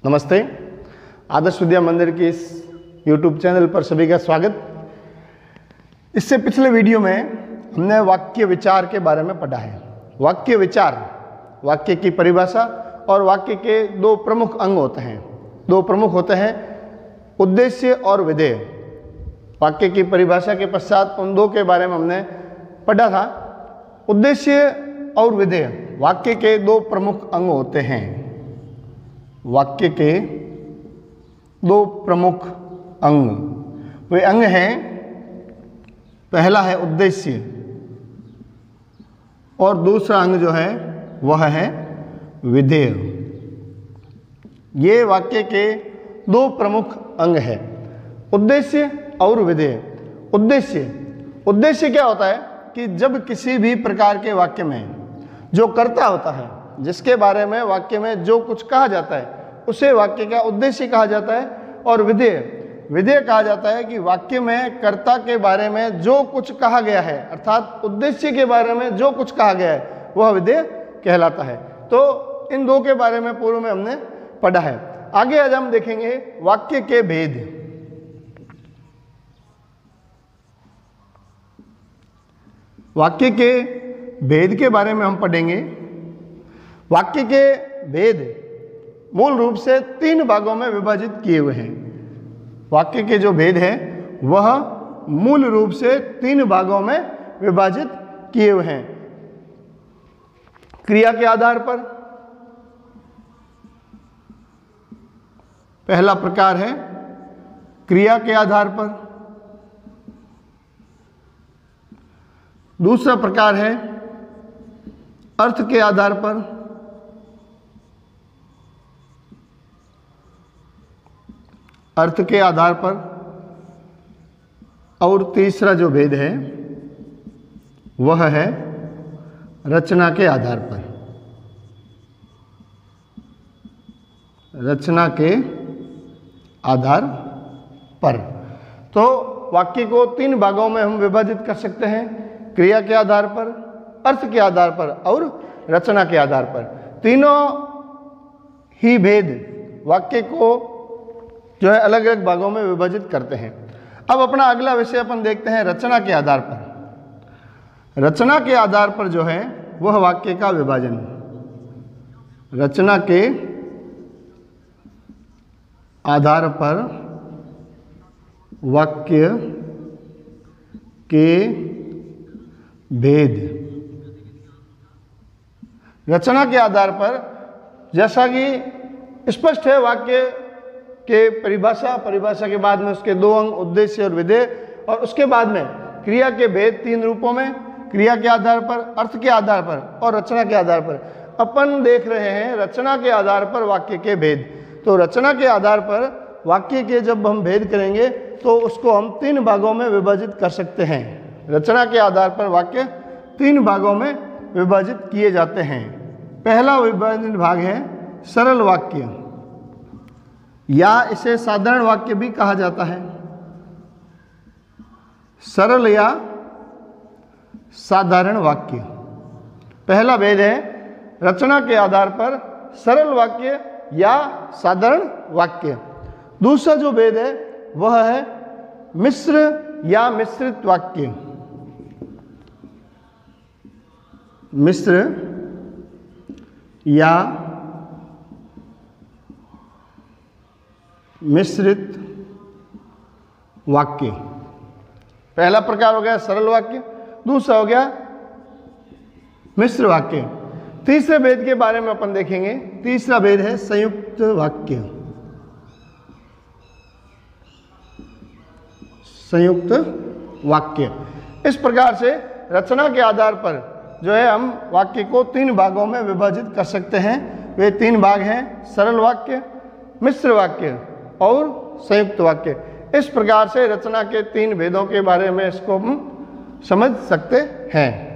नमस्ते। आदर्श विद्या मंदिर के इस YouTube चैनल पर सभी का स्वागत। इससे पिछले वीडियो में हमने वाक्य विचार के बारे में पढ़ा है। वाक्य विचार, वाक्य की परिभाषा और वाक्य के दो प्रमुख अंग होते हैं। दो प्रमुख होते हैं, उद्देश्य और विधेय। वाक्य की परिभाषा के पश्चात उन दो के बारे में हमने पढ़ा था। उद्देश्य और विधेय वाक्य के दो प्रमुख अंग होते हैं। वाक्य के दो प्रमुख अंग, वे अंग हैं, पहला है उद्देश्य और दूसरा अंग जो है वह है विधेय। ये वाक्य के दो प्रमुख अंग हैं, उद्देश्य और विधेय। उद्देश्य क्या होता है कि जब किसी भी प्रकार के वाक्य में जो कर्ता होता है, जिसके बारे में वाक्य में जो कुछ कहा जाता है, उसे वाक्य का उद्देश्य कहा जाता है। और विधेय कहा जाता है कि वाक्य में कर्ता के बारे में जो कुछ कहा गया है, अर्थात उद्देश्य के बारे में जो कुछ कहा गया है वह विधेय कहलाता है। तो इन दो के बारे में पूर्व में हमने पढ़ा है। आगे आज हम देखेंगे वाक्य के भेद। वाक्य के भेद के बारे में हम पढ़ेंगे। वाक्य के भेद मूल रूप से तीन भागों में विभाजित किए हुए हैं। वाक्य के जो भेद हैं वह मूल रूप से तीन भागों में विभाजित किए हुए हैं। क्रिया के आधार पर पहला प्रकार है क्रिया के आधार पर, दूसरा प्रकार है अर्थ के आधार पर, अर्थ के आधार पर, और तीसरा जो भेद है वह है रचना के आधार पर। रचना के आधार पर। तो वाक्य को तीन भागों में हम विभाजित कर सकते हैं, क्रिया के आधार पर, अर्थ के आधार पर और रचना के आधार पर। तीनों ही भेद वाक्य को जो है अलग अलग भागों में विभाजित करते हैं। अब अपना अगला विषय अपन देखते हैं रचना के आधार पर। रचना के आधार पर जो है वह वाक्य का विभाजन। रचना के आधार पर वाक्य के भेद। रचना के आधार पर जैसा कि स्पष्ट है, वाक्य के परिभाषा के बाद में उसके दो अंग, उद्देश्य और विधेय, और उसके बाद में क्रिया के भेद तीन रूपों में, क्रिया के आधार पर, अर्थ के आधार पर और रचना के आधार पर। अपन देख रहे हैं रचना के आधार पर वाक्य के भेद। तो रचना के आधार पर वाक्य के जब हम भेद करेंगे तो उसको हम तीन भागों में विभाजित कर सकते हैं। रचना के आधार पर वाक्य तीन भागों में विभाजित किए जाते हैं। पहला विभाजन भाग है सरल वाक्य, या इसे साधारण वाक्य भी कहा जाता है। सरल या साधारण वाक्य। पहला भेद है रचना के आधार पर सरल वाक्य या साधारण वाक्य। दूसरा जो भेद है वह है मिश्र या मिश्रित वाक्य। मिश्र या मिश्रित वाक्य। पहला प्रकार हो गया सरल वाक्य, दूसरा हो गया मिश्र वाक्य। तीसरे भेद के बारे में अपन देखेंगे। तीसरा भेद है संयुक्त वाक्य। संयुक्त वाक्य। इस प्रकार से रचना के आधार पर जो है हम वाक्य को तीन भागों में विभाजित कर सकते हैं। वे तीन भाग हैं सरल वाक्य, मिश्र वाक्य और संयुक्त वाक्य। इस प्रकार से रचना के तीन भेदों के बारे में इसको हम समझ सकते हैं।